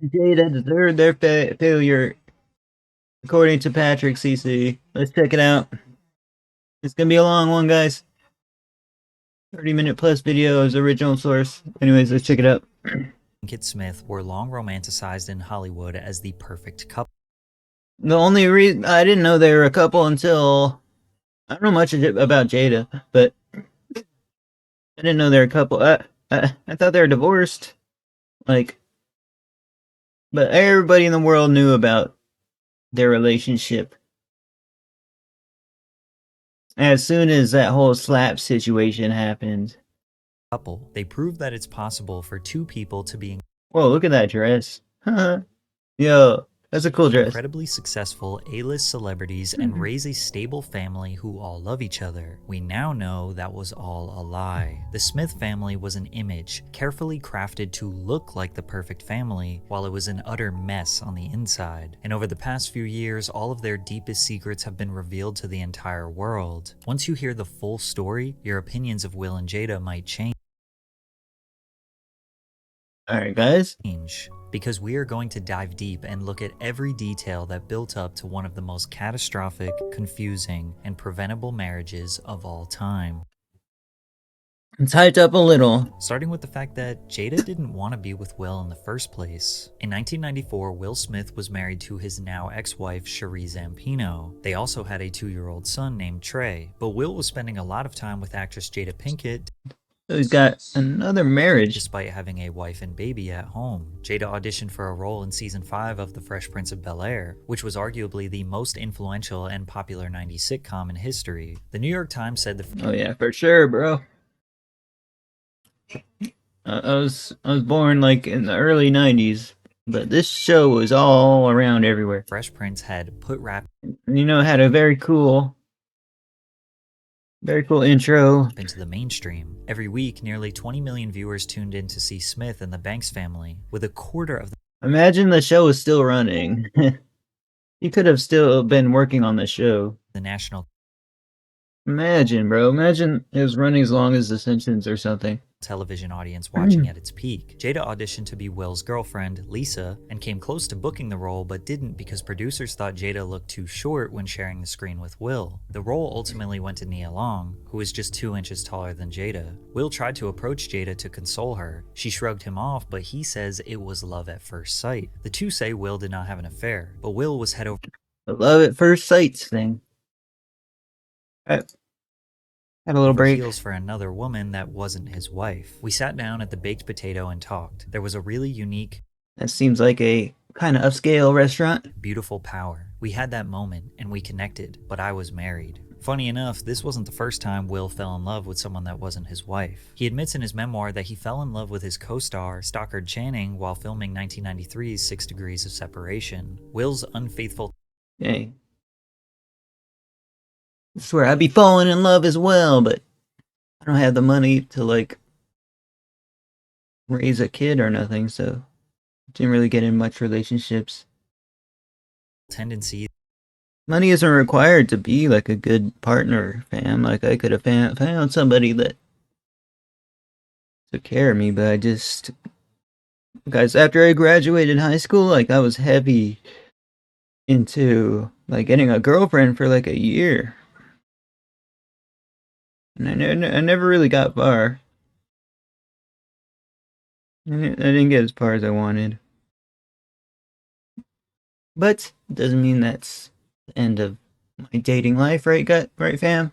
Jada Deserve Their Failure, according to Patrick CC. Let's check it out. It's gonna be a long one, guys. 30-minute plus video is original source. Anyways, let's check it out. Kit Smith were long romanticized in Hollywood as the perfect couple. The only reason I didn't know they were a couple until I don't know much about Jada, but I didn't know they're a couple. I thought they were divorced. Like, but everybody in the world knew about their relationship as soon as that whole slap situation happened. They proved that it's possible for two people to be Whoa, look at that dress. Yo, that's a cool dress. incredibly successful A-list celebrities and raise a stable family who all love each other. We now know that was all a lie. The Smith family was an image, carefully crafted to look like the perfect family, while it was an utter mess on the inside. And over the past few years, all of their deepest secrets have been revealed to the entire world. Once you hear the full story, your opinions of Will and Jada might change. Alright, guys. Because we are going to dive deep and look at every detail that built up to one of the most catastrophic, confusing, and preventable marriages of all time. It's hyped up a little. Starting with the fact that Jada didn't want to be with Will in the first place. In 1994, Will Smith was married to his now ex-wife, Cherie Zampino. They also had a 2-year-old son named Trey, but Will was spending a lot of time with actress Jada Pinkett. So he's got another marriage. Despite having a wife and baby at home. Jada auditioned for a role in season 5 of The Fresh Prince of Bel-Air, which was arguably the most influential and popular 90s sitcom in history. The New York Times said Oh yeah, for sure, bro. I was born like in the early 90s, but this show was all around everywhere. Fresh Prince had put rap, you know, it had a very cool intro into the mainstream. Every week, nearly 20 million viewers tuned in to see Smith and the Banks family, with a quarter of the Imagine the show was still running. You could have still been working on the show. The national Imagine, bro. Imagine it was running as long as The Simpsons or something. Television audience watching at its peak. Jada auditioned to be Will's girlfriend, Lisa, and came close to booking the role but didn't because producers thought Jada looked too short when sharing the screen with Will. The role ultimately went to Nia Long, who was just 2 inches taller than Jada. Will tried to approach Jada to console her. She shrugged him off, but he says it was love at first sight. The two say Will did not have an affair, but Will was head over The love at first sights thing. Had a little break. Heels for another woman that wasn't his wife. We sat down at the Baked Potato and talked. There was a really unique, that seems like a kind of upscale restaurant. Beautiful power. We had that moment and we connected, but I was married. Funny enough, this wasn't the first time Will fell in love with someone that wasn't his wife. He admits in his memoir that he fell in love with his co-star, Stockard Channing, while filming 1993's 6 Degrees of Separation. Will's unfaithful Hey. I swear I'd be falling in love as well, but I don't have the money to like raise a kid or nothing, so didn't really get in much relationships. tendencies. Money isn't required to be like a good partner, fam. Like I could have found somebody that took care of me, but I just, guys, after I graduated high school, like I was heavy into like getting a girlfriend for like a year. And I never really got far. I didn't get as far as I wanted. But it doesn't mean that's the end of my dating life, right, fam?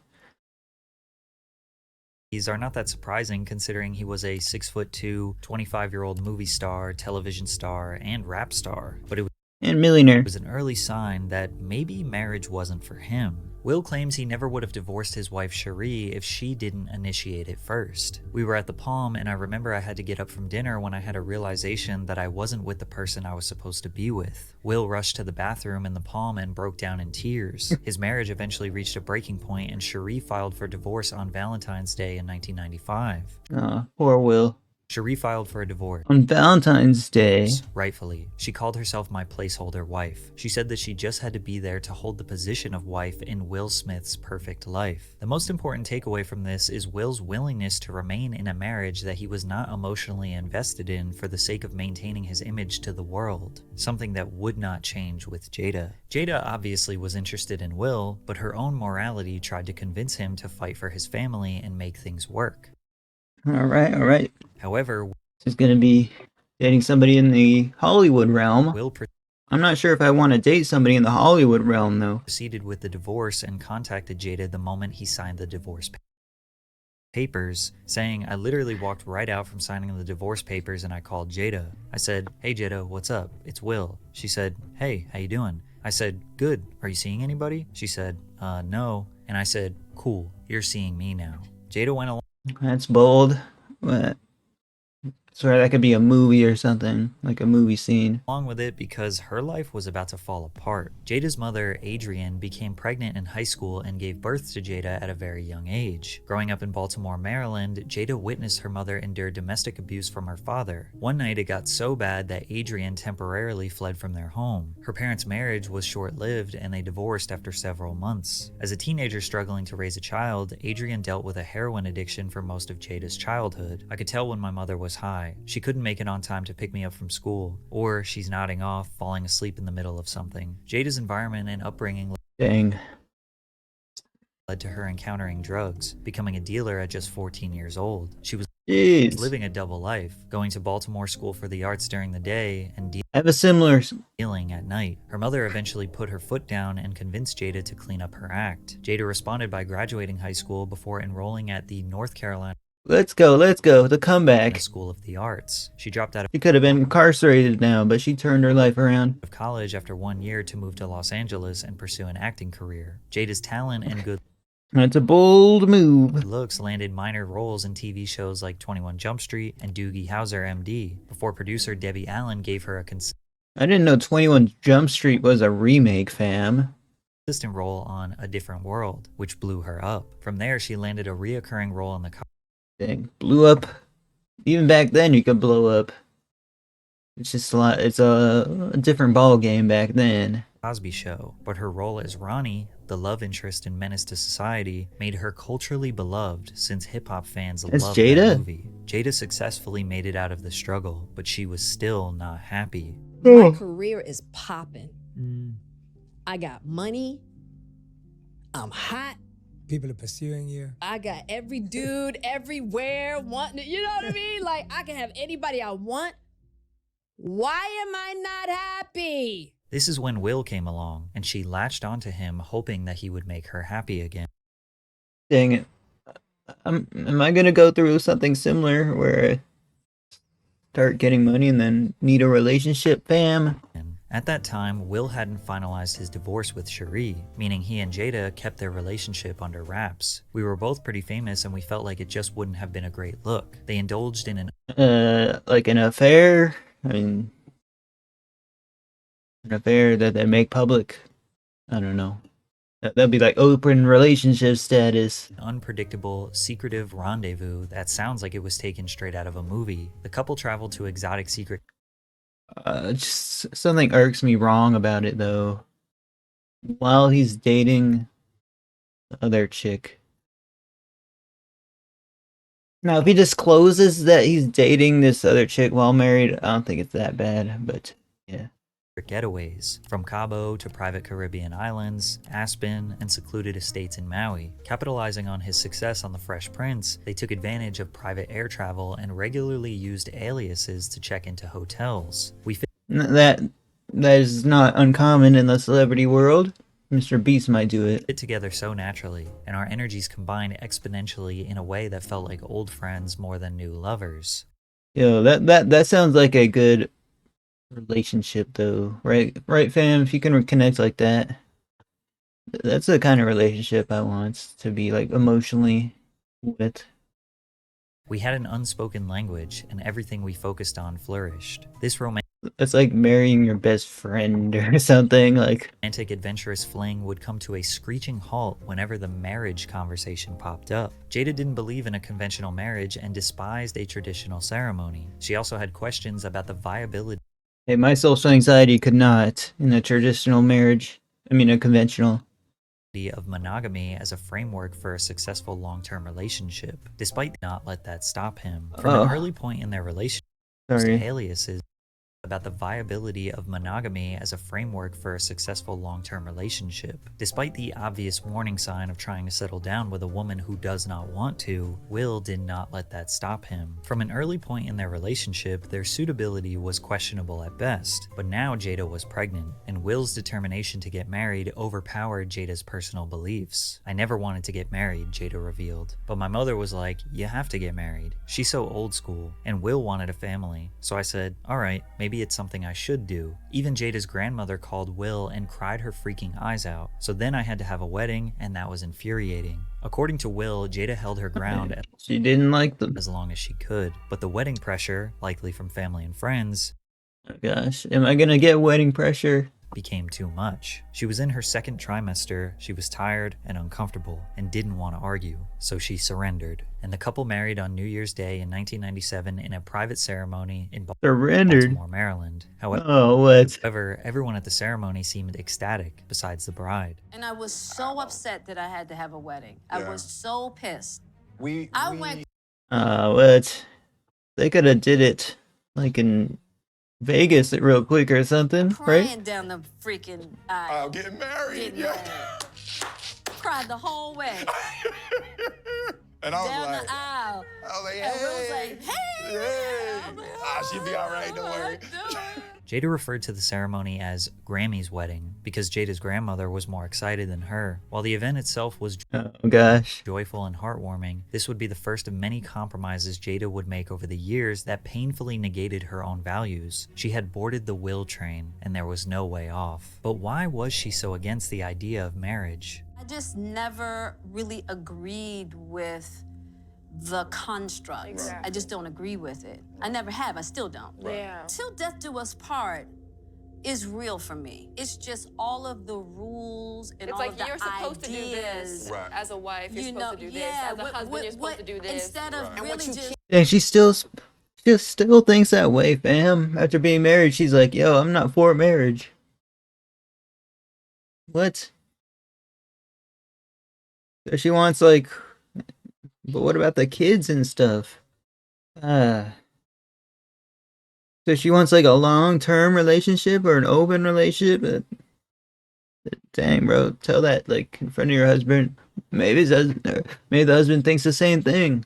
These are not that surprising considering he was a 6'2", 25-year-old movie star, television star, and rap star. But it was and millionaire. It was an early sign that maybe marriage wasn't for him. Will claims he never would have divorced his wife Cherie if she didn't initiate it first. We were at the Palm and I remember I had to get up from dinner when I had a realization that I wasn't with the person I was supposed to be with. Will rushed to the bathroom in the Palm and broke down in tears. His marriage eventually reached a breaking point and Cherie filed for divorce on Valentine's Day in 1995. Aw, poor Will. Cherie filed for a divorce. On Valentine's Day. Rightfully, she called herself my placeholder wife. She said that she just had to be there to hold the position of wife in Will Smith's perfect life. The most important takeaway from this is Will's willingness to remain in a marriage that he was not emotionally invested in for the sake of maintaining his image to the world, something that would not change with Jada. Jada obviously was interested in Will, but her own morality tried to convince him to fight for his family and make things work. Alright. However, she's gonna be dating somebody in the Hollywood realm. Will I'm not sure if I want to date somebody in the Hollywood realm, though. Proceeded with the divorce and contacted Jada the moment he signed the divorce papers, saying, I literally walked right out from signing the divorce papers and I called Jada. I said, hey Jada, what's up? It's Will. She said, hey, how you doing? I said, good. Are you seeing anybody? She said, no. And I said, cool, you're seeing me now. Jada went along. That's bold. But sorry, that could be a movie or something, like a movie scene. Along with it because her life was about to fall apart. Jada's mother, Adrienne, became pregnant in high school and gave birth to Jada at a very young age. Growing up in Baltimore, Maryland, Jada witnessed her mother endure domestic abuse from her father. One night it got so bad that Adrienne temporarily fled from their home. Her parents' marriage was short-lived and they divorced after several months. As a teenager struggling to raise a child, Adrienne dealt with a heroin addiction for most of Jada's childhood. I could tell when my mother was high. She couldn't make it on time to pick me up from school, or she's nodding off, falling asleep in the middle of something. Jada's environment and upbringing led to her encountering drugs, becoming a dealer at just 14 years old. She was living a double life, going to Baltimore School for the Arts during the day and I have a similar dealing at night. Her mother eventually put her foot down and convinced Jada to clean up her act. Jada responded by graduating high school before enrolling at the North Carolina Let's go, the comeback. School of the Arts. She dropped out She could have been incarcerated now, but she turned her life around. of college after 1 year to move to Los Angeles and pursue an acting career. Jada's talent and good That's a bold move. looks landed minor roles in TV shows like 21 Jump Street and Doogie Howser MD, before producer Debbie Allen gave her a I didn't know 21 Jump Street was a remake, fam. consistent role on A Different World, which blew her up. From there, she landed a reoccurring role in the Dang, blew up. Even back then, you could blow up. It's just a lot. It's a different ball game back then. Cosby Show, but her role as Ronnie, the love interest in Menace to Society, made her culturally beloved since hip-hop fans That's loved Jada? that movie. Jada successfully made it out of the struggle, but she was still not happy. My career is popping. Mm. I got money. I'm hot. People are pursuing you. I got every dude everywhere wanting it. You know what I mean? Like, I can have anybody I want. Why am I not happy? This is when Will came along, and she latched onto him, hoping that he would make her happy again. Dang it. Am I gonna go through something similar where I start getting money and then need a relationship, fam? At that time, Will hadn't finalized his divorce with Cherie, meaning he and Jada kept their relationship under wraps. We were both pretty famous and we felt like it just wouldn't have been a great look. They indulged in Like an affair? I mean, an affair that they make public? I don't know. That'd be like open relationship status. an unpredictable, secretive rendezvous that sounds like it was taken straight out of a movie. The couple traveled to exotic secret Just something irks me wrong about it, though. While he's dating the other chick. Now, if he discloses that he's dating this other chick while married, I don't think it's that bad, but yeah. getaways, from Cabo to private Caribbean islands, Aspen, and secluded estates in Maui. Capitalizing on his success on The Fresh Prince, they took advantage of private air travel and regularly used aliases to check into hotels. That is not uncommon in the celebrity world. Mr. Beast might do it. Fit together so naturally, and our energies combined exponentially in a way that felt like old friends more than new lovers. Yo, that sounds like a good relationship, though, right? Right, fam? If you can connect like that, that's the kind of relationship I want to be like emotionally with. We had an unspoken language, and everything we focused on flourished. This It's like marrying your best friend or something. Like, romantic, adventurous fling would come to a screeching halt whenever the marriage conversation popped up. Jada didn't believe in a conventional marriage and despised a traditional ceremony. She also had questions about the viability hey, my social anxiety could not in a traditional marriage. I mean, a conventional. of monogamy as a framework for a successful long-term relationship, despite not let that stop him. From an early point in their relationship, Sorry. Alias is about the viability of monogamy as a framework for a successful long-term relationship. Despite the obvious warning sign of trying to settle down with a woman who does not want to, Will did not let that stop him. From an early point in their relationship, their suitability was questionable at best, but now Jada was pregnant, and Will's determination to get married overpowered Jada's personal beliefs. I never wanted to get married, Jada revealed, but my mother was like, you have to get married. She's so old school, and Will wanted a family, so I said, alright, maybe it's something I should do. Even Jada's grandmother called Will and cried her freaking eyes out. So then I had to have a wedding, and that was infuriating. According to Will, Jada held her ground She didn't like them. as long as she could, but the wedding pressure, likely from family and friends, Oh gosh, am I gonna get wedding pressure? became too much. She was in her second trimester, she was tired and uncomfortable, and didn't want to argue, so she surrendered. And the couple married on New Year's Day in 1997 in a private ceremony in Surrendered. Baltimore, Maryland. Oh, what? However, everyone at the ceremony seemed ecstatic, besides the bride. And I was so upset that I had to have a wedding. I was so pissed. We went What? They could have did it like in Vegas real quick or something, crying right? down the freaking aisle. I'll get married. Getting Yeah. married. Cried the whole way And I was down like, the aisle. hey, And Will was like, hey. hey. I'm like, She'll be all right, don't worry. Jada referred to the ceremony as Grammy's wedding because Jada's grandmother was more excited than her. While the event itself was Oh gosh. joyful and heartwarming, this would be the first of many compromises Jada would make over the years that painfully negated her own values. She had boarded the Will train, and there was no way off. But why was she so against the idea of marriage? I just never really agreed with the construct. Exactly. I just don't agree with it. I never have. I still don't. Yeah. Till death do us part is real for me. It's just all of the rules and It's all like of the you're supposed to do ideas. this Right. as a wife. You're You supposed know, to do this yeah. as a husband. You're supposed to do this. Instead of Right. And really just Yeah, she still thinks that way, fam. After being married, she's like, yo, I'm not for marriage. What? So she wants like, but what about the kids and stuff? So she wants like a long-term relationship or an open relationship? Dang, bro, tell that like in front of your husband. Maybe the husband thinks the same thing.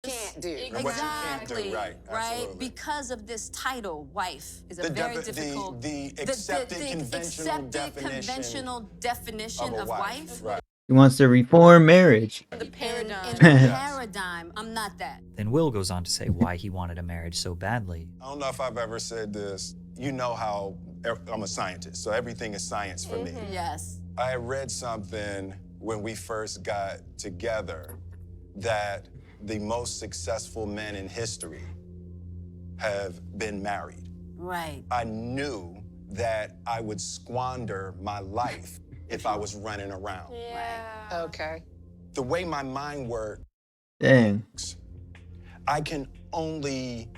Can't do. Exactly. What you can't do, right? Absolutely. Because of this title, wife is a The very defi- the- difficult. the accepted conventional definition of wife. Right. He wants to reform marriage. The In paradigm. the paradigm, I'm not that. Then Will goes on to say why he wanted a marriage so badly. I don't know if I've ever said this. You know how I'm a scientist, so everything is science for me. Yes. I had read something when we first got together that the most successful men in history have been married. Right. I knew that I would squander my life if I was running around. Yeah. Okay. The way my mind works, Dang. I can only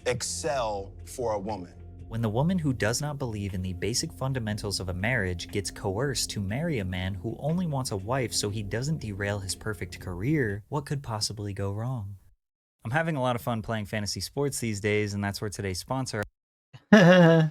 excel for a woman. When the woman who does not believe in the basic fundamentals of a marriage gets coerced to marry a man who only wants a wife so he doesn't derail his perfect career, what could possibly go wrong? I'm having a lot of fun playing fantasy sports these days, and that's where today's sponsor, And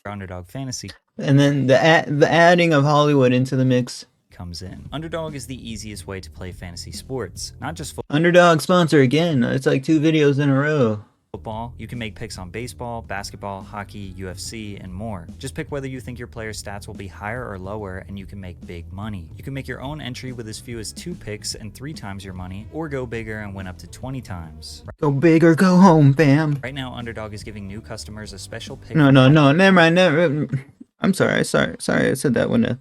Underdog Fantasy, then the adding of Hollywood into the mix. comes in. Underdog is the easiest way to play fantasy sports, not just Underdog sponsor again. It's like 2 videos in a row. football. You can make picks on baseball, basketball, hockey, UFC, and more. Just pick whether you think your player's stats will be higher or lower, and you can make big money. You can make your own entry with as few as 2 picks and 3 times your money, or go bigger and win up to 20 times. Go big or go home, fam. Right now, Underdog is giving new customers a special pick. No, never mind. I'm sorry. I said that one.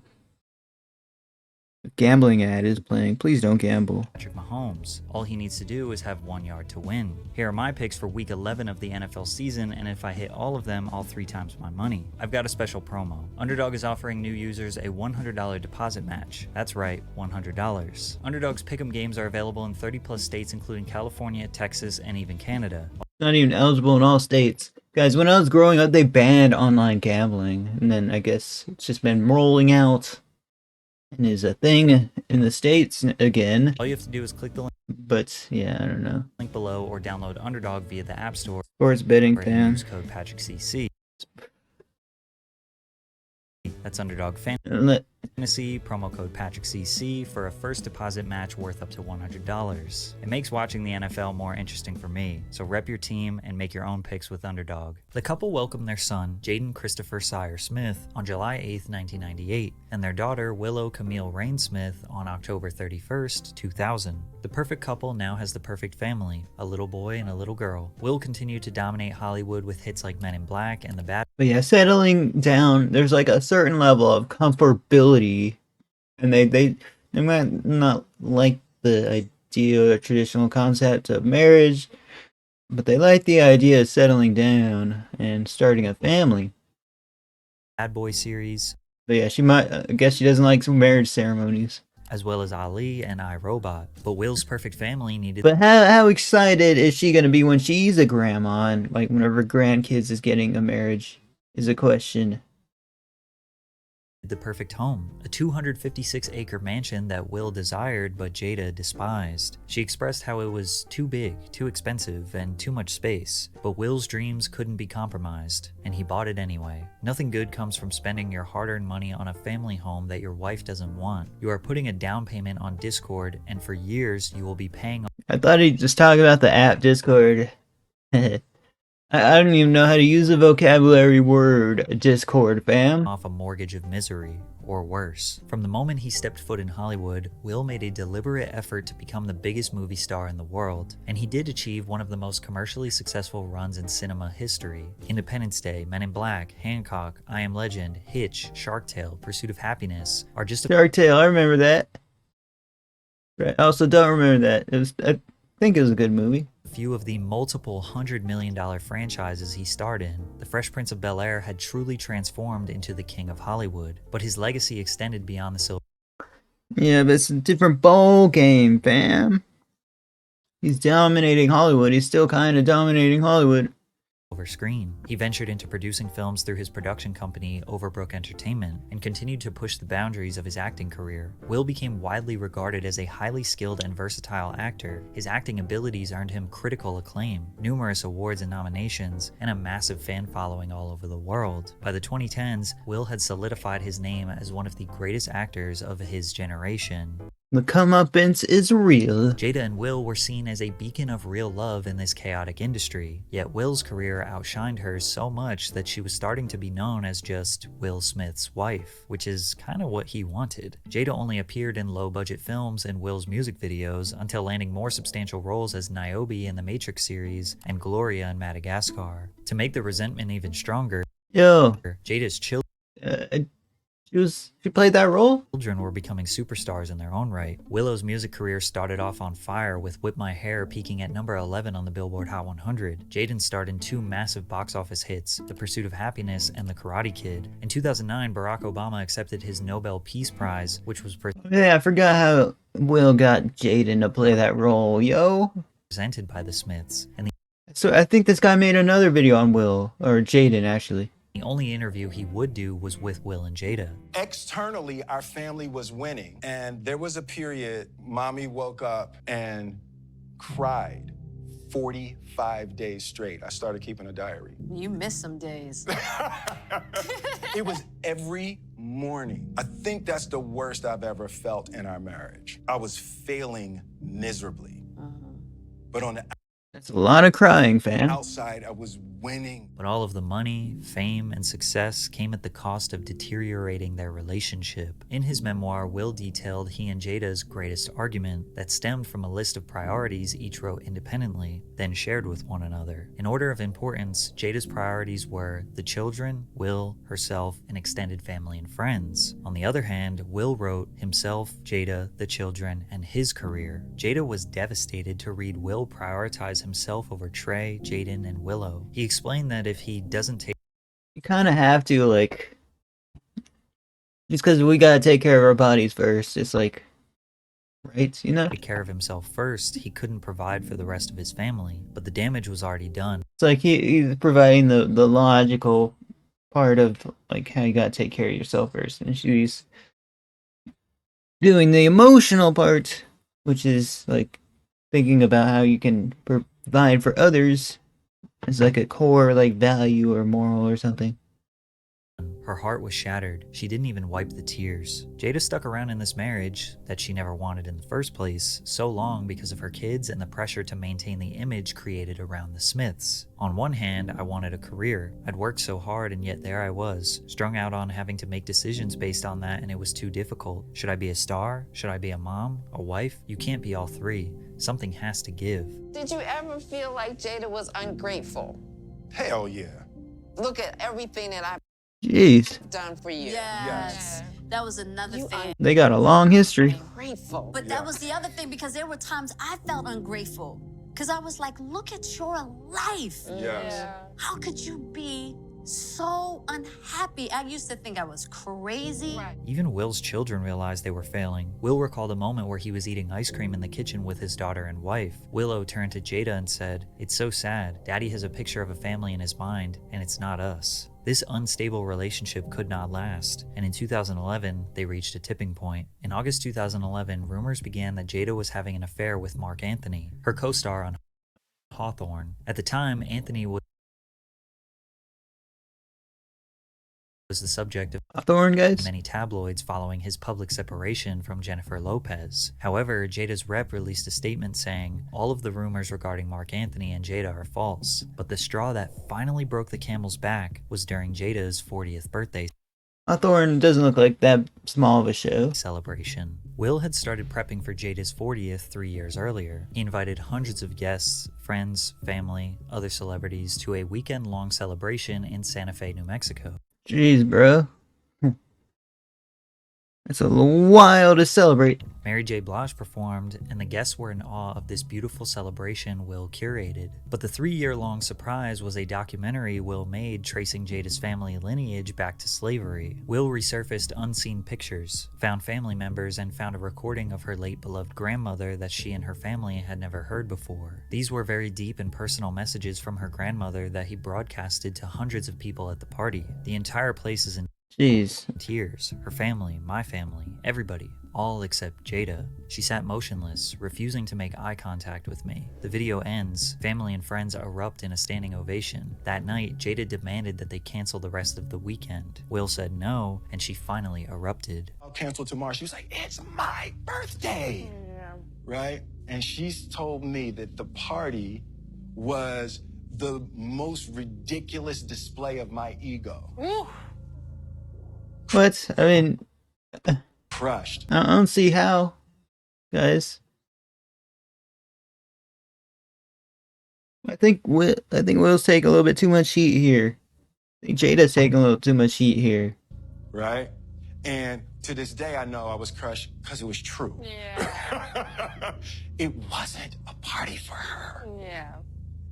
Gambling ad is playing. Please don't gamble. Patrick Mahomes. All he needs to do is have 1 yard to win. Here are my picks for week 11 of the NFL season, and if I hit all of them, I'll 3 times my money. I've got a special promo. Underdog is offering new users a $100 deposit match. That's right, $100. Underdog's pick'em games are available in 30 plus states, including California, Texas, and even Canada. Not even eligible in all states. Guys, when I was growing up, they banned online gambling, and then I guess it's just been rolling out and is a thing in the States again. All you have to do is click the But yeah, I don't know. link below or download Underdog via the App Store Sports betting and fan. use code PatrickCC. That's Underdog Let- Fantasy, promo code PatrickCC for a first deposit match worth up to $100. It makes watching the NFL more interesting for me, so rep your team and make your own picks with Underdog. The couple welcomed their son, Jaden Christopher Sire Smith, on July 8th, 1998, and their daughter, Willow Camille Rain Smith, on October 31st, 2000. The perfect couple now has the perfect family, a little boy and a little girl. Will continue to dominate Hollywood with hits like Men in Black and The Bad But yeah, settling down, there's like a certain level of comfortability, and they might not like the idea or traditional concept of marriage, but they like the idea of settling down and starting a family. Boy series, But yeah, I guess she doesn't like some marriage ceremonies. as well as Ali and iRobot. But Will's perfect family needed But how excited is she gonna be when she's a grandma and like whenever grandkids is getting a marriage is a question. the perfect home, a 256-acre mansion that Will desired but Jada despised. She expressed how it was too big, too expensive, and too much space, but Will's dreams couldn't be compromised, and he bought it anyway. Nothing good comes from spending your hard-earned money on a family home that your wife doesn't want. You are putting a down payment on Discord, and for years you will be paying I thought he'd just talk about the app Discord. I don't even know how to use a vocabulary word, Discord, fam. off a mortgage of misery, or worse. From the moment he stepped foot in Hollywood, Will made a deliberate effort to become the biggest movie star in the world, and he did achieve one of the most commercially successful runs in cinema history. Independence Day, Men in Black, Hancock, I Am Legend, Hitch, Shark Tale, Pursuit of Happiness are just a Shark Tale, I remember that. Right, I also don't remember that. I think it was a good movie. few of the multiple $100 million franchises he starred in. The Fresh Prince of Bel-Air had truly transformed into the king of Hollywood, but his legacy extended beyond the silver Yeah, but it's a different ball game, fam. He's dominating Hollywood. He's still kind of dominating Hollywood. screen. He ventured into producing films through his production company, Overbrook Entertainment, and continued to push the boundaries of his acting career. Will became widely regarded as a highly skilled and versatile actor. His acting abilities earned him critical acclaim, numerous awards and nominations, and a massive fan following all over the world. By the 2010s, Will had solidified his name as one of the greatest actors of his generation. The comeuppance is real. Jada and Will were seen as a beacon of real love in this chaotic industry, yet Will's career outshined hers so much that she was starting to be known as just Will Smith's wife, which is kinda what he wanted. Jada only appeared in low-budget films and Will's music videos until landing more substantial roles as Niobe in the Matrix series and Gloria in Madagascar. To make the resentment even stronger, Yo, Jada's children she played that role? were becoming superstars in their own right. Willow's music career started off on fire with Whip My Hair peaking at number 11 on the Billboard Hot 100. Jaden starred in two massive box office hits, The Pursuit of Happiness and The Karate Kid. In 2009, Barack Obama accepted his Nobel Peace Prize, which was Yeah, I forgot how Will got Jaden to play that role, yo. presented by the Smiths, and So I think this guy made another video on Will, or Jaden actually. the only interview he would do was with Will and Jada. Externally, our family was winning. And there was a period, mommy woke up and cried 45 days straight. I started keeping a diary. You missed some days. It was every morning. I think that's the worst I've ever felt in our marriage. I was failing miserably. But on the That's a lot of crying, fam. Outside, I was winning. But all of the money, fame, and success came at the cost of deteriorating their relationship. In his memoir, Will detailed he and Jada's greatest argument that stemmed from a list of priorities each wrote independently, then shared with one another. In order of importance, Jada's priorities were the children, Will, herself, and extended family and friends. On the other hand, Will wrote himself, Jada, the children, and his career. Jada was devastated to read Will prioritize himself over Trey, Jaden, and Willow. He explained that if he doesn't take You kind of have to, like, just because we gotta take care of our bodies first. It's like, right? You know? care of himself first, he couldn't provide for the rest of his family, but the damage was already done. It's like he's providing the logical part of, like, how you gotta take care of yourself first. And she's doing the emotional part, which is, like, thinking about how you can provide for others as, like, a core, like, value or moral or something. Her heart was shattered. She didn't even wipe the tears. Jada stuck around in this marriage that she never wanted in the first place so long because of her kids and the pressure to maintain the image created around the Smiths. On one hand, I wanted a career. I'd worked so hard and yet there I was, strung out on having to make decisions based on that, and it was too difficult. Should I be a star? Should I be a mom? A wife? You can't be all three. Something has to give. Did you ever feel like Jada was ungrateful? Hell yeah. Look at everything that I've Jeez. done for you. Yes. That was another thing. They got a long history. Ungrateful. But that was the other thing, because there were times I felt ungrateful. Because I was like, look at your life. Yes. How could you be so unhappy? I used to think I was crazy. Even Will's children realized they were failing. Will recalled a moment where he was eating ice cream in the kitchen with his daughter and wife. Willow turned to Jada and said, "It's so sad. Daddy has a picture of a family in his mind, and it's not us." This unstable relationship could not last, and in 2011, they reached a tipping point. In August 2011, rumors began that Jada was having an affair with Mark Anthony, her co-star on Hawthorne. At the time, Anthony was the subject of Hawthorne, guys? many tabloids following his public separation from Jennifer Lopez. However, Jada's rep released a statement saying, all of the rumors regarding Mark Anthony and Jada are false, but the straw that finally broke the camel's back was during Jada's 40th birthday Hawthorne doesn't look like that small of a show. celebration. Will had started prepping for Jada's 40th 3 years earlier. He invited hundreds of guests, friends, family, other celebrities to a weekend-long celebration in Santa Fe, New Mexico. Jeez, bro. That's a little wild to celebrate. Mary J. Blige performed, and the guests were in awe of this beautiful celebration Will curated. But the 3-year-long surprise was a documentary Will made tracing Jada's family lineage back to slavery. Will resurfaced unseen pictures, found family members, and found a recording of her late beloved grandmother that she and her family had never heard before. These were very deep and personal messages from her grandmother that he broadcasted to hundreds of people at the party. The entire place is in Jeez. tears. Her family, my family, everybody, all except Jada. She sat motionless, refusing to make eye contact with me. The video ends, family and friends erupt in a standing ovation. That night, Jada demanded that they cancel the rest of the weekend. Will said no, and she finally erupted. I'll cancel tomorrow. She was like, it's my birthday. Right? And she's told me that the party was the most ridiculous display of my ego. What? I mean, Crushed. I don't see how, guys. I think Will's taking a little bit too much heat here. I think Jada's taking a little too much heat here. Right? And to this day, I know I was crushed because it was true. Yeah. It wasn't a party for her. Yeah.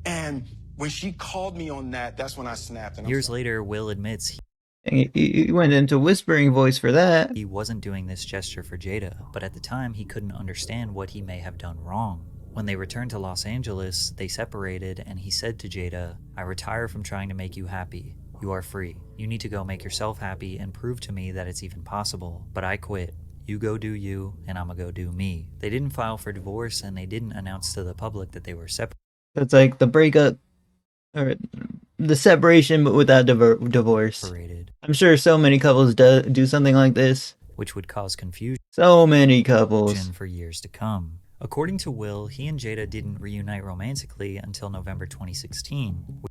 And when she called me on that, that's when I snapped. And I was Years like, later, Will admits And he went into whispering voice for that. he wasn't doing this gesture for Jada, but at the time he couldn't understand what he may have done wrong. When they returned to Los Angeles, they separated, and he said to Jada, "I retire from trying to make you happy. You are free. You need to go make yourself happy and prove to me that it's even possible. But I quit. You go do you, and I'ma go do me." They didn't file for divorce, and they didn't announce to the public that they were It's like the breakup, or the separation, but without divorce. separated, I'm sure so many couples do something like this. which would cause confusion So many couples. for years to come. According to Will, he and Jada didn't reunite romantically until November 2016,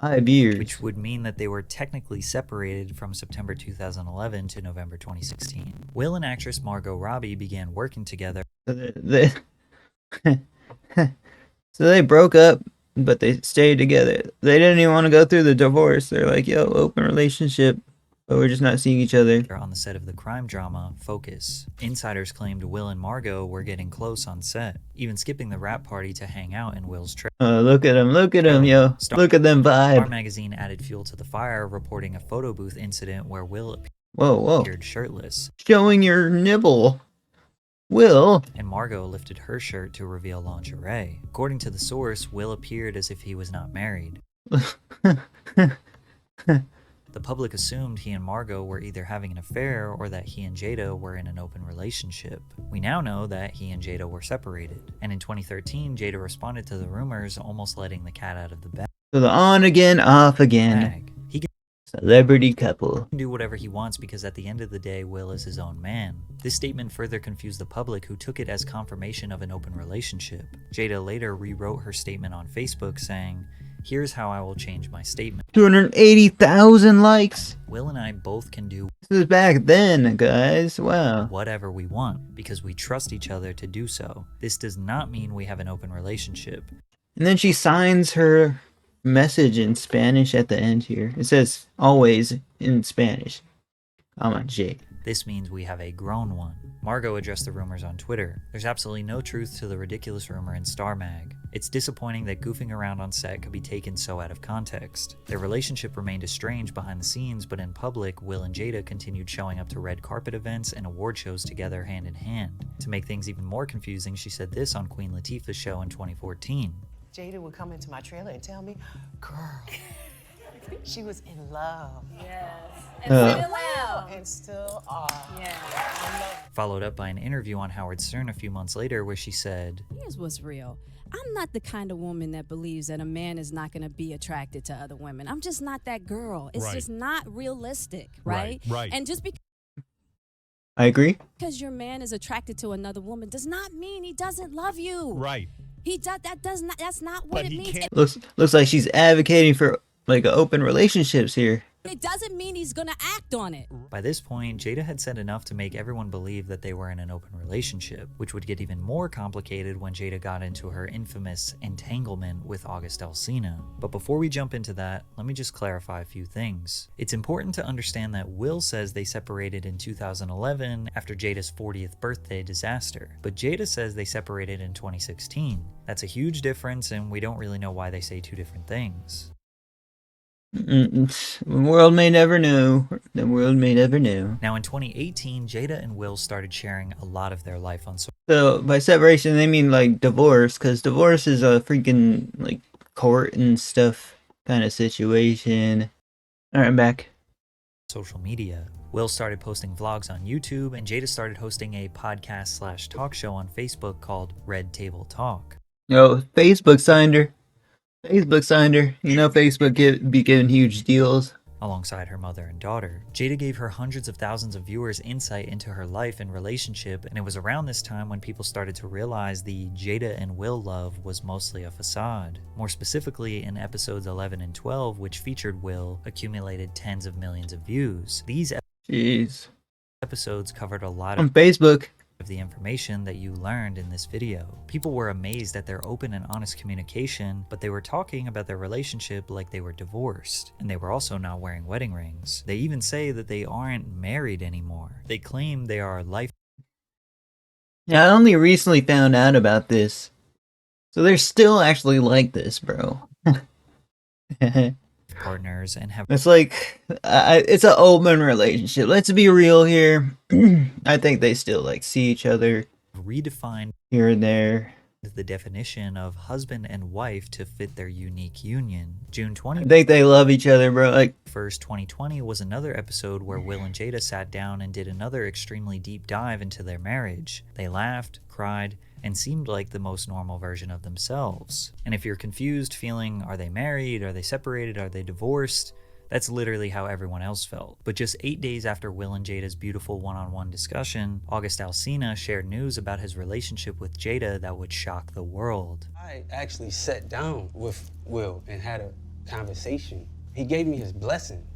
5 years. which would mean that they were technically separated from September 2011 to November 2016. Will and actress Margot Robbie began working together So so they broke up, but they stayed together. They didn't even want to go through the divorce. They're like, yo, open relationship, but we're just not seeing each other. on the set of the crime drama Focus. Insiders claimed Will and Margot were getting close on set, even skipping the wrap party to hang out in Will's trailer. Look at him, yo. Look at them Star vibe. magazine added fuel to the fire, reporting a photo booth incident where Will Whoa. appeared shirtless, Showing your nibble. Will. and Margot lifted her shirt to reveal lingerie. According to the source, Will appeared as if he was not married. The public assumed he and Margot were either having an affair or that he and Jada were in an open relationship. We now know that he and Jada were separated, and in 2013, Jada responded to the rumors, almost letting the cat out of the So the on again, off again. bag. He Celebrity couple. can do whatever he wants because at the end of the day, Will is his own man. This statement further confused the public, who took it as confirmation of an open relationship. Jada later rewrote her statement on Facebook saying, "Here's how I will change my statement. 280,000 likes. Will and I both can do This is back then, guys. Wow. whatever we want because we trust each other to do so. This does not mean we have an open relationship. And then she signs her message in Spanish at the end here. It says always in Spanish. I'm a J. This means we have a grown one." Margot addressed the rumors on Twitter. "There's absolutely no truth to the ridiculous rumor in Star Mag. It's disappointing that goofing around on set could be taken so out of context. Their relationship remained estranged behind the scenes, but in public, Will and Jada continued showing up to red carpet events and award shows together hand in hand. To make things even more confusing, she said this on Queen Latifah's show in 2014. Jada would come into my trailer and tell me, girl, she was in love and still are. Followed up by an interview on Howard Stern a few months later where she said, Here's what's real. I'm not the kind of woman that believes that a man is not going to be attracted to other women. I'm just not that girl. It's Right. just not realistic, right? Right. And just I agree. because your man is attracted to another woman does not mean he doesn't love you. Right. He does. That's not what But it he means. can't- Looks like she's advocating for like open relationships here. It doesn't mean he's gonna act on it. By this point, Jada had said enough to make everyone believe that they were in an open relationship, which would get even more complicated when Jada got into her infamous entanglement with August Alsina. But before we jump into that, let me just clarify a few things. It's important to understand that Will says they separated in 2011 after Jada's 40th birthday disaster, but Jada says they separated in 2016. That's a huge difference, and we don't really know why they say two different things. The world may never know. The world may never know. Now in 2018, Jada and Will started sharing a lot of their life on So by separation, they mean like divorce, because divorce is a freaking like court and stuff kind of situation. All right, I'm back. social media. Will started posting vlogs on YouTube, and Jada started hosting a podcast/talk show on Facebook called Red Table Talk. Yo, Facebook signed her. Facebook signed her. You know, Facebook be giving huge deals. Alongside her mother and daughter, Jada gave her hundreds of thousands of viewers insight into her life and relationship, and it was around this time when people started to realize the Jada and Will love was mostly a facade. More specifically, in episodes 11 and 12, which featured Will, accumulated tens of millions of views. These Jeez. episodes covered a lot On of Facebook. the information that you learned in this video. People were amazed at their open and honest communication, but they were talking about their relationship like they were divorced, and they were also not wearing wedding rings. They even say that they aren't married anymore. They claim they are life Yeah, I only recently found out about this. So they're still actually like this, bro. partners and have It's like, it's an open relationship. Let's be real here. I think they still like see each other redefined here and there. the definition of husband and wife to fit their unique union. June I think they love each other, bro. Like, 21st, 2020 was another episode where Will and Jada sat down and did another extremely deep dive into their marriage. They laughed, cried, and seemed like the most normal version of themselves. And if you're confused, feeling, are they married, are they separated, are they divorced, That's literally how everyone else felt. But just 8 days after Will and Jada's beautiful one-on-one discussion, August Alsina shared news about his relationship with Jada that would shock the world. I actually sat down with Will and had a conversation. He gave me his blessing.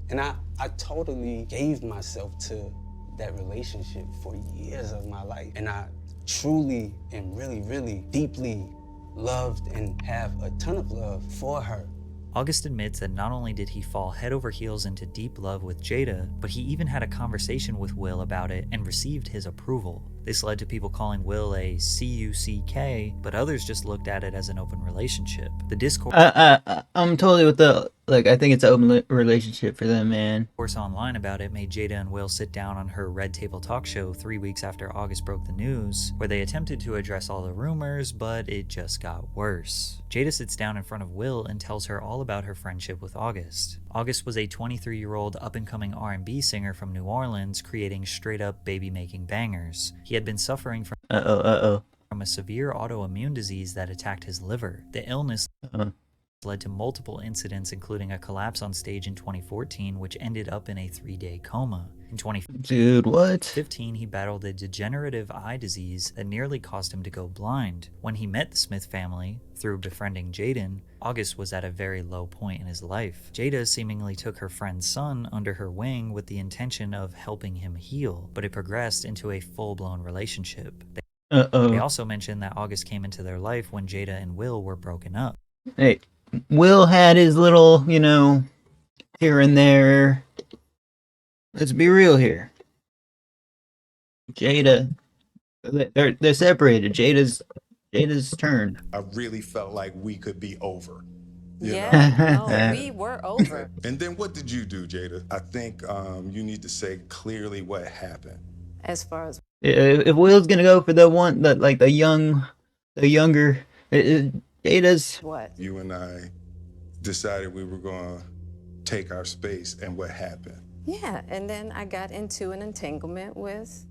And I totally gave myself to that relationship for years of my life. And I truly and really, really deeply loved and have a ton of love for her. August admits that not only did he fall head over heels into deep love with Jada, but he even had a conversation with Will about it and received his approval. This led to people calling Will a CUCK, but others just looked at it as an open relationship. The discourse I'm totally with the, like, I think it's an open relationship for them, man. online about it made Jada and Will sit down on her Red Table Talk show 3 weeks after August broke the news, where they attempted to address all the rumors, but it just got worse. Jada sits down in front of Will and tells her all about her friendship with August. August was a 23-year-old up-and-coming R&B singer from New Orleans, creating straight-up baby-making bangers. He had been suffering from a severe autoimmune disease that attacked his liver. The illness led to multiple incidents, including a collapse on stage in 2014, which ended up in a 3-day coma. In 2015, he battled a degenerative eye disease that nearly caused him to go blind. When he met the Smith family, through befriending Jaden, August was at a very low point in his life. Jada seemingly took her friend's son under her wing with the intention of helping him heal, but it progressed into a full-blown relationship. They also mentioned that August came into their life when Jada and Will were broken up. Hey, Will had his little, you know, here and there. Let's be real here. Jada, they're separated. Jada's turn. I really felt like we could be over. You know? Yeah, no, we were over. And then what did you do, Jada? I think you need to say clearly what happened. As far as If Will's gonna go for the one that, like, the younger, Jada's. what? You and I decided we were gonna take our space, and what happened? Yeah, and then I got into an entanglement with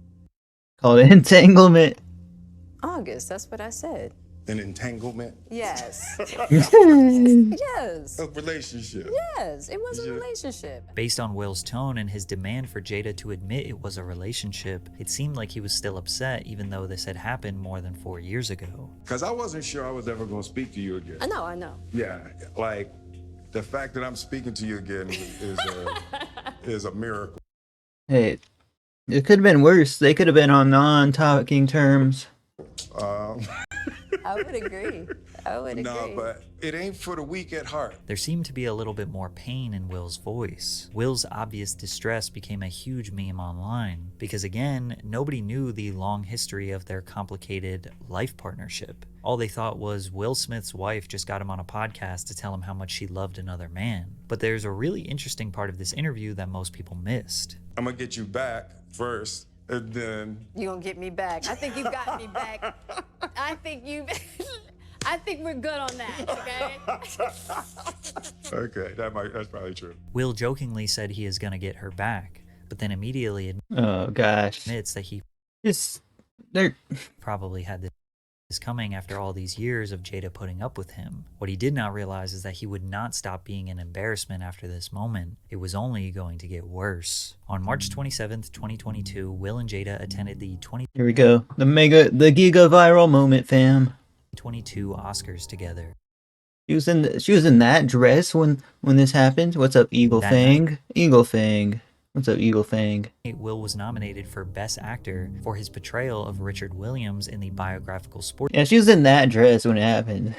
Called it entanglement. August. That's what I said. An entanglement? Yes. Yes. A relationship. Yes, it was a relationship. Based on Will's tone and his demand for Jada to admit it was a relationship, it seemed like he was still upset even though this had happened more than 4 years ago. Because I wasn't sure I was ever gonna speak to you again. I know. Yeah, like, the fact that I'm speaking to you again is a miracle. Hey, it could have been worse. They could have been on non-talking terms. I would agree. No, but it ain't for the weak at heart. There seemed to be a little bit more pain in Will's voice. Will's obvious distress became a huge meme online because, again, nobody knew the long history of their complicated life partnership. All they thought was Will Smith's wife just got him on a podcast to tell him how much she loved another man. But there's a really interesting part of this interview that most people missed. I'm gonna get you back first, and then... You gonna get me back. I think you got me back. I think we're good on that, okay? Okay, that's probably true. Will jokingly said he is gonna get her back, but then immediately admits that he probably had this coming after all these years of Jada putting up with him. What he did not realize is that he would not stop being an embarrassment after this moment. It was only going to get worse. On March 27th, 2022, Will and Jada attended the Here we go. The giga viral moment, fam. 2022 Oscars together. She was in that dress when this happened. What's up, Eagle Fang? Eagle Fang. What's up, Eagle Fang? Will was nominated for Best Actor for his portrayal of Richard Williams in the biographical sports she was in that dress when it happened.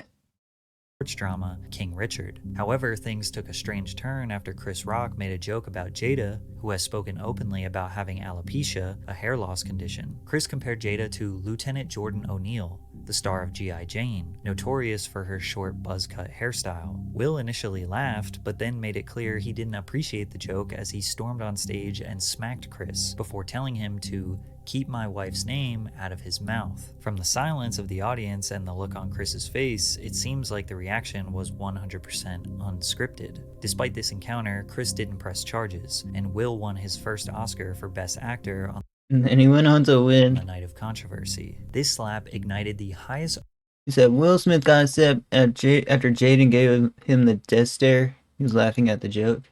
drama King Richard. However, things took a strange turn after Chris Rock made a joke about Jada, who has spoken openly about having alopecia, a hair loss condition. Chris compared Jada to Lieutenant Jordan O'Neill, the star of G.I. Jane, notorious for her short buzz-cut hairstyle. Will initially laughed, but then made it clear he didn't appreciate the joke as he stormed on stage and smacked Chris before telling him to keep my wife's name out of his mouth. From the silence of the audience and the look on Chris's face, it seems like the reaction was 100% unscripted. Despite this encounter, Chris didn't press charges, and Will won his first Oscar for Best Actor on And he went on to win. the night of controversy. This slap ignited the highest... He said Will Smith got upset after Jaden gave him the death stare. He was laughing at the joke.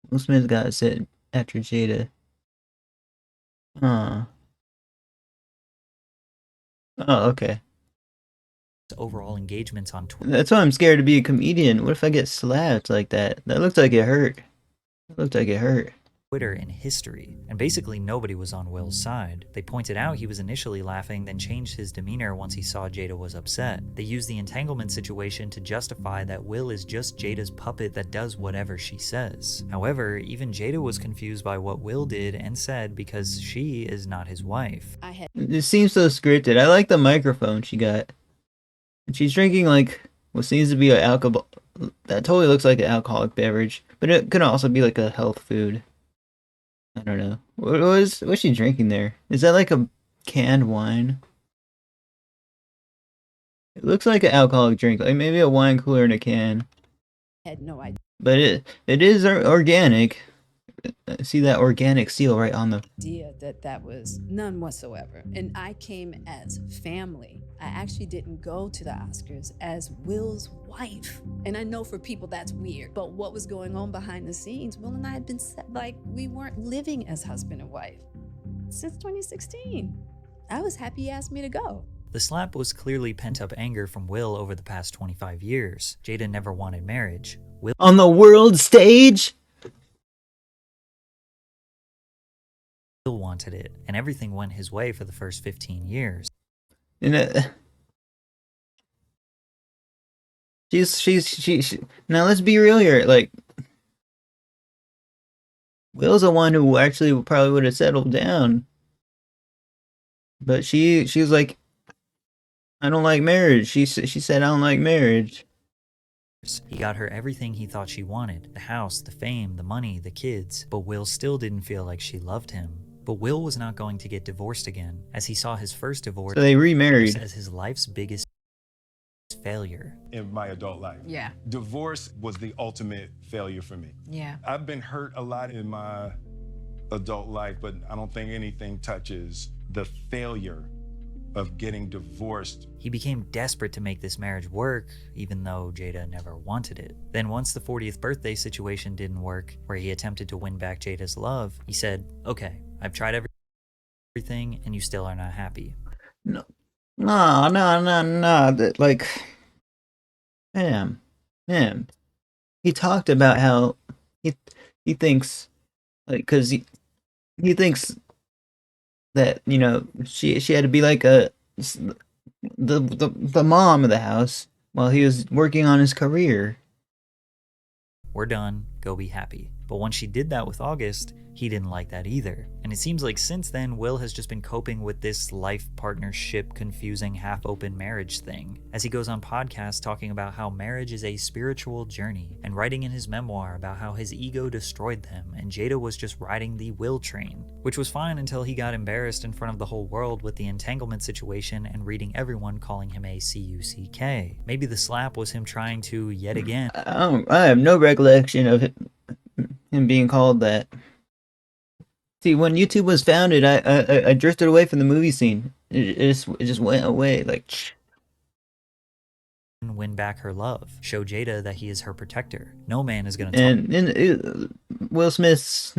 Will Smith got set after Jada. Huh. Oh, okay. overall engagements on That's why I'm scared to be a comedian. What if I get slapped like that? That looked like it hurt. It looked like it hurt. Twitter in history, and basically nobody was on Will's side. They pointed out he was initially laughing, then changed his demeanor once he saw Jada was upset. They used the entanglement situation to justify that Will is just Jada's puppet that does whatever she says. However, even Jada was confused by what Will did and said because she is not his wife. It seems so scripted. I like the microphone she got. And she's drinking like what seems to be an alcohol. That totally looks like an alcoholic beverage, but it could also be like a health food. I don't know. What's she drinking there? Is that like a canned wine? It looks like an alcoholic drink, like maybe a wine cooler in a can. Had no idea But it is organic. I see that organic seal right on the. that was none whatsoever. And I came as family. I actually didn't go to the Oscars as Will's wife. And I know for people that's weird, but what was going on behind the scenes, Will and I had been like, we weren't living as husband and wife since 2016. I was happy he asked me to go. The slap was clearly pent-up anger from Will over the past 25 years. Jada never wanted marriage. Will On the world stage? wanted it, and everything went his way for the first 15 years. And she now let's be real here. Like, Will's the one who actually probably would have settled down, but she was like, I don't like marriage. She said I don't like marriage. He got her everything he thought she wanted: the house, the fame, the money, the kids. But Will still didn't feel like she loved him. But Will was not going to get divorced again, as he saw his first divorce So they remarried. as his life's biggest failure. In my adult life. Yeah. Divorce was the ultimate failure for me. Yeah. I've been hurt a lot in my adult life, but I don't think anything touches the failure of getting divorced. He became desperate to make this marriage work, even though Jada never wanted it. Then once the 40th birthday situation didn't work, where he attempted to win back Jada's love, he said, okay, I've tried everything and you still are not happy. No. That, like, man. He talked about how he thinks, like, cause he thinks that, you know, she had to be like the mom of the house while he was working on his career. We're done, go be happy. But once she did that with August, he didn't like that either. And it seems like since then, Will has just been coping with this life partnership confusing half-open marriage thing, as he goes on podcasts talking about how marriage is a spiritual journey, and writing in his memoir about how his ego destroyed them and Jada was just riding the Will train, which was fine until he got embarrassed in front of the whole world with the entanglement situation and reading everyone calling him a CUCK. Maybe the slap was him trying to, yet again, I have no recollection of him being called that. See, when YouTube was founded, I drifted away from the movie scene. It just went away, like. win back her love, show Jada that he is her protector. No man is gonna talk. And Will Smith's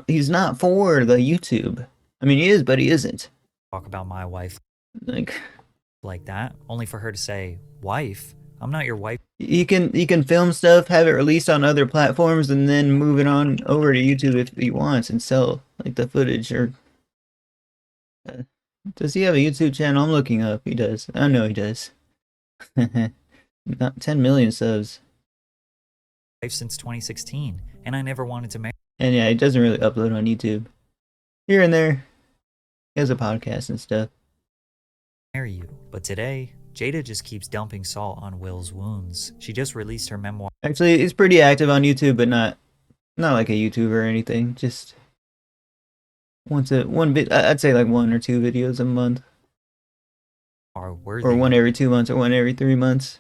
he's not for the YouTube. I mean, he is, but he isn't. Talk about my wife like that, only for her to say, wife? I'm not your wife. You can film stuff, have it released on other platforms, and then move it on over to YouTube if he wants and sell like the footage. Or does he have a YouTube channel? I'm looking up. He does. I know he does. Not 10 million subs. Since 2016, and I never wanted to marry. And yeah, he doesn't really upload on YouTube. Here and there, he has a podcast and stuff. Marry you, but today, Jada just keeps dumping salt on Will's wounds. She just released her memoir. Actually, he's pretty active on YouTube, but not like a YouTuber or anything. Just I'd say like 1 or 2 videos a month, or one every 2 months, or one every 3 months.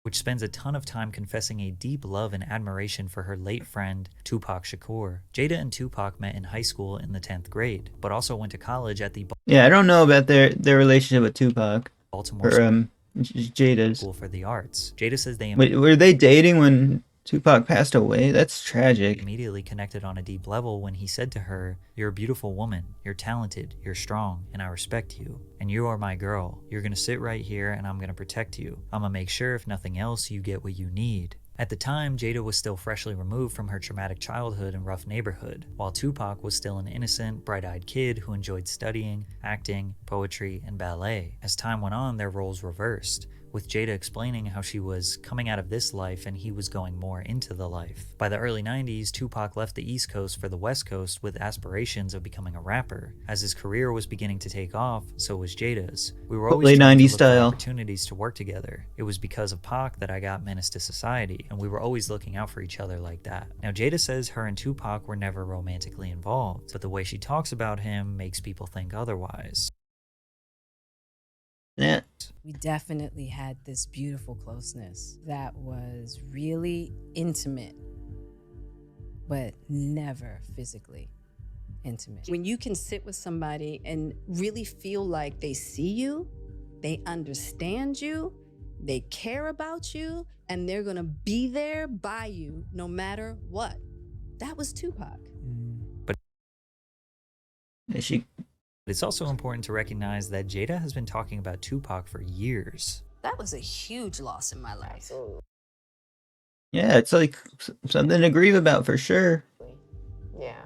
Which spends a ton of time confessing a deep love and admiration for her late friend, Tupac Shakur. Jada and Tupac met in high school in the 10th grade, but also went to college at the I don't know about their relationship with Tupac. Baltimore or Jada's School for the Arts. Jada says they were they dating when Tupac passed away? That's tragic. Immediately connected on a deep level when he said to her, "You're a beautiful woman, you're talented, you're strong, and I respect you. And you are my girl. You're gonna sit right here and I'm gonna protect you. I'm gonna make sure if nothing else you get what you need." At the time, Jada was still freshly removed from her traumatic childhood and rough neighborhood, while Tupac was still an innocent, bright-eyed kid who enjoyed studying, acting, poetry, and ballet. As time went on, their roles reversed, with Jada explaining how she was coming out of this life and he was going more into the life. By the early 90s, Tupac left the East Coast for the West Coast with aspirations of becoming a rapper. As his career was beginning to take off, so was Jada's. We were always Late trying to 90s look for style. opportunities to work together. It was because of Pac that I got Menace to Society, and we were always looking out for each other like that. Now, Jada says her and Tupac were never romantically involved, but the way she talks about him makes people think otherwise. Yeah. We definitely had this beautiful closeness that was really intimate, but never physically intimate. When you can sit with somebody and really feel like they see you, they understand you, they care about you, and they're gonna be there by you no matter what. That was Tupac. She It's also important to recognize that Jada has been talking about Tupac for years. That was a huge loss in my life. Yeah, it's like something to grieve about for sure. Yeah.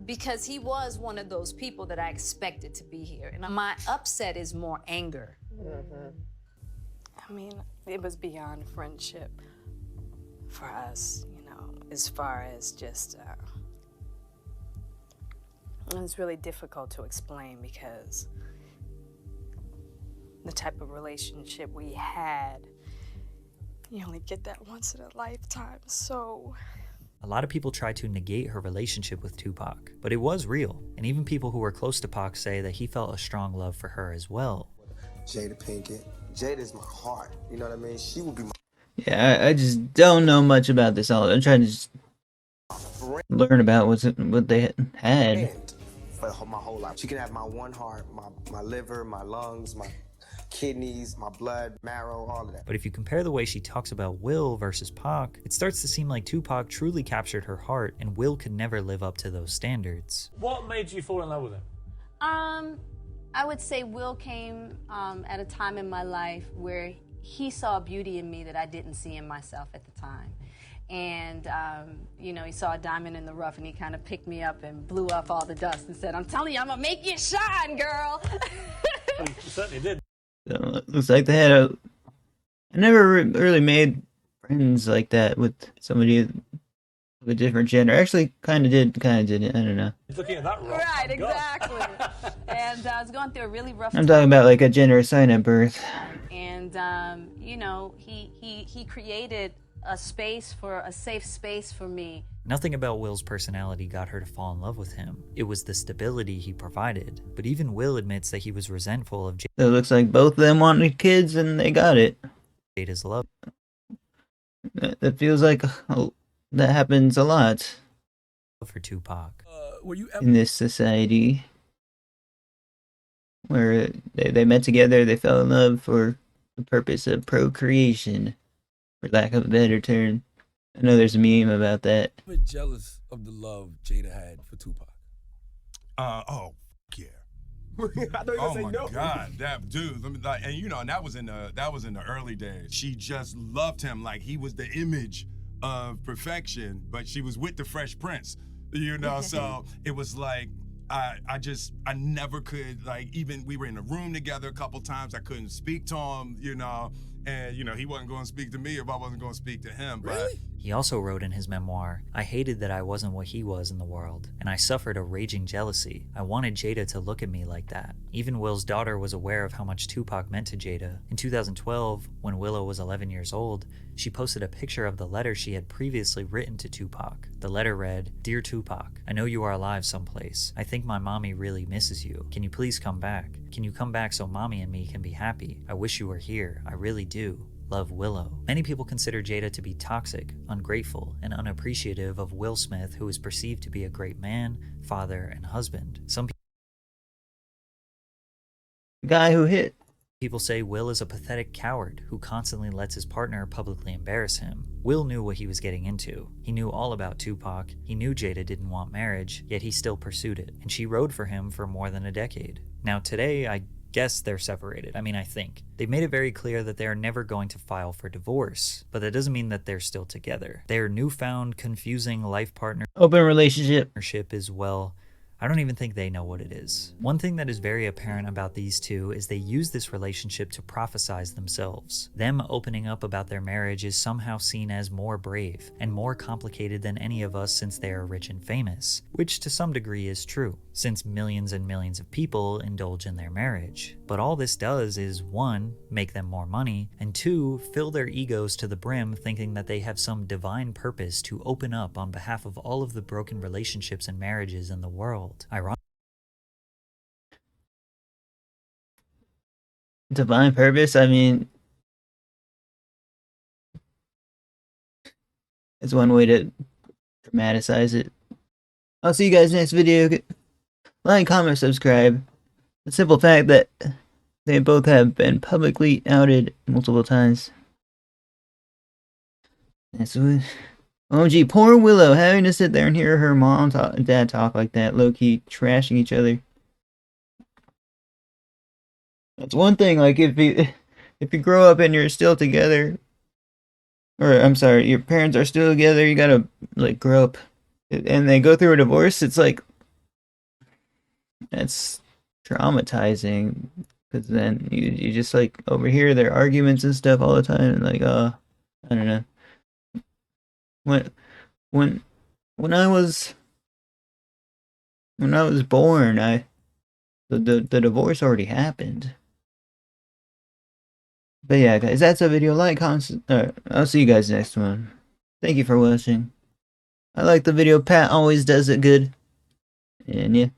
Because he was one of those people that I expected to be here. And my upset is more anger. I mean, it was beyond friendship for us, you know, as far as just, it's really difficult to explain because the type of relationship we had, you only get that once in a lifetime, so... A lot of people try to negate her relationship with Tupac, but it was real, and even people who were close to Pac say that he felt a strong love for her as well. Jada Pinkett. Jada's my heart, you know what I mean? She would be my... Yeah, I just don't know much about this. I'm trying to just learn about what they had. friend for my whole life. She can have my one heart, my liver, my lungs, my kidneys, my blood, marrow, all of that. But if you compare the way she talks about Will versus Pac, it starts to seem like Tupac truly captured her heart, and Will could never live up to those standards. What made you fall in love with him? I would say Will came at a time in my life where he saw beauty in me that I didn't see in myself at the time. And, you know, he saw a diamond in the rough and he kind of picked me up and blew off all the dust and said, "I'm telling you, I'm gonna make you shine, girl." Well, you certainly did. So, looks like they had a... I never really made friends like that with somebody of a different gender. Actually, kind of did, kind of didn't. I don't know. Looking at that rock. Right, exactly. And I was going through a really rough I'm talking about like a gender sign at birth. And, you know, he created a space for a safe space for me. Nothing about Will's personality got her to fall in love with him. It was the stability he provided. But even Will admits that he was resentful of So it looks like both of them wanted kids and they got it. Jada's love. That feels like that happens a lot For Tupac. in this society. Where they met together, they fell in love for the purpose of procreation, for lack of a better term. I know there's a meme about that. I'm a bit jealous of the love Jada had for Tupac. Yeah. I know you Oh say my no. God, that dude. Let me, like, and you know, and that was in the early days. She just loved him like he was the image of perfection, but she was with the Fresh Prince, you know. So it was like I never could, like, even we were in a room together a couple times. I couldn't speak to him, you know, and you know he wasn't going to speak to me if I wasn't going to speak to him. But He also wrote in his memoir, "I hated that I wasn't what he was in the world, and I suffered a raging jealousy. I wanted Jada to look at me like that." Even Will's daughter was aware of how much Tupac meant to Jada. In 2012, when Willow was 11 years old, she posted a picture of the letter she had previously written to Tupac. The letter read, "Dear Tupac, I know you are alive someplace. I think my mommy really misses you. Can you please come back? Can you come back so mommy and me can be happy? I wish you were here. I really do. Love, Willow." Many people consider Jada to be toxic, ungrateful, and unappreciative of Will Smith, who is perceived to be a great man, father, and husband. Some The guy who hit People say Will is a pathetic coward who constantly lets his partner publicly embarrass him. Will knew what he was getting into. He knew all about Tupac, he knew Jada didn't want marriage, yet he still pursued it, and she rode for him for more than a decade. Now today, I guess they're separated. I think. They've made it very clear that they are never going to file for divorce, but that doesn't mean that they're still together. Their newfound, confusing life open relationship is, well, I don't even think they know what it is. One thing that is very apparent about these two is they use this relationship to prophesize themselves. Them opening up about their marriage is somehow seen as more brave and more complicated than any of us since they are rich and famous, which to some degree is true, since millions and millions of people indulge in their marriage. But all this does is 1, make them more money, and 2, fill their egos to the brim thinking that they have some divine purpose to open up on behalf of all of the broken relationships and marriages in the world. Divine purpose, I mean, it's one way to dramatize it. I'll see you guys next video. Like, comment, subscribe. The simple fact that they both have been publicly outed multiple times. That's what. Oh gee, poor Willow having to sit there and hear her mom and dad talk like that, low-key trashing each other. That's one thing, like if you grow up and you're still together, or I'm sorry, your parents are still together, you gotta like grow up, and they go through a divorce, it's like, that's traumatizing, because then you just like overhear their arguments and stuff all the time, and like, I don't know. When I was born, the divorce already happened. But yeah, guys, that's a video. Like, comment, I'll see you guys next one. Thank you for watching. I like the video. Pat always does it good. And yeah.